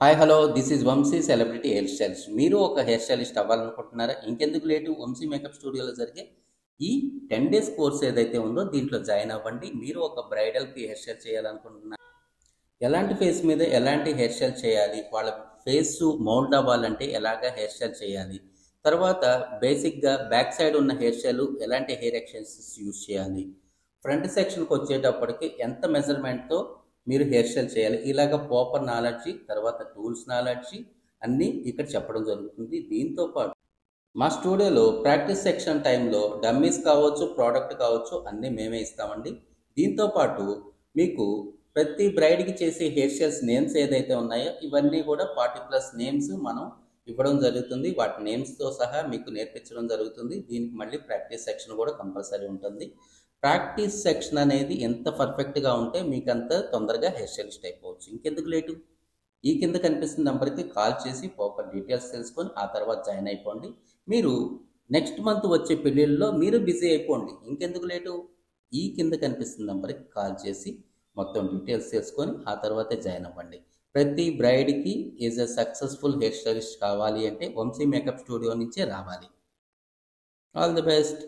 Hi hello this is Vamshi celebrity hair stylist. మీరు ఒక hair stylist అవ్వాలనుకుంటున్నారా? ఇంకెందుకు లేటు, వంశీ మేకప్ స్టూడియోలో జరిగే ఈ 10 days కోర్స్ ఏదైతే ఉందో దీంట్లో జాయిన్ అవ్వండి. మీరు ఒక బ్రైడల్కి హెయిర్ స్టైల్ చేయాలనుకుంటున్నారు, ఎలాంటి ఫేస్ మీద ఎలాంటి హెయిర్ స్టైల్ చేయాలి, వాళ్ళ ఫేస్ మౌల్డ్ అవ్వాలంటే ఎలాగ హెయిర్ స్టైల్ చేయాలి, తర్వాత బేసిక్గా బ్యాక్ సైడ్ ఉన్న హెయిర్ స్టైల్ ఎలాంటి హెయిర్ ఎక్స్టెన్షన్స్ యూజ్ చేయాలి, ఫ్రంట్ సెక్షన్కి వచ్చేటప్పటికి ఎంత మెజర్మెంట్తో మీరు హెయిర్ స్టైల్ చేయాలి, ఇలాగ ప్రాపర్ నాలెడ్జి, తర్వాత టూల్స్ నాలెడ్జి అన్నీ ఇక్కడ చెప్పడం జరుగుతుంది. దీంతో పాటు మా స్టూడియోలో ప్రాక్టీస్ సెక్షన్ టైంలో డమ్మీస్ కావచ్చు, ప్రోడక్ట్ కావచ్చు, అన్నీ మేమే ఇస్తామండి. దీంతో పాటు మీకు ప్రతి బ్రైడ్కి చేసే హెయిర్ స్టైల్స్ నేమ్స్ ఏదైతే ఉన్నాయో ఇవన్నీ కూడా 40+ నేమ్స్ మనం ఇవ్వడం జరుగుతుంది. వాటి నేమ్స్తో సహా మీకు నేర్పించడం జరుగుతుంది. దీనికి మళ్ళీ ప్రాక్టీస్ సెక్షన్ కూడా కంపల్సరీ ఉంటుంది. ప్రాక్టీస్ సెక్షన్ అనేది ఎంత పర్ఫెక్ట్గా ఉంటే మీకు అంత తొందరగా హెయిర్ స్టైలిస్ట్ అయిపోవచ్చు. ఇంకెందుకు లేటు, ఈ కింద కనిపిస్తున్న నెంబర్కి కాల్ చేసి ప్రాపర్ డీటెయిల్స్ తెలుసుకొని ఆ తర్వాత జాయిన్ అయిపోండి. మీరు నెక్స్ట్ మంత్ వచ్చే పెళ్ళిళ్ళలో మీరు బిజీ అయిపోండి. ఇంకెందుకు లేటు, ఈ కింద కనిపిస్తున్న నెంబర్కి కాల్ చేసి మొత్తం డీటెయిల్స్ తెలుసుకొని ఆ తర్వాతే జాయిన్ అవ్వండి. ప్రతి బ్రైడ్కి is a successful hair stylist కావాలి అంటే వంశీ మేకప్ స్టూడియో నుంచే రావాలి. All the best.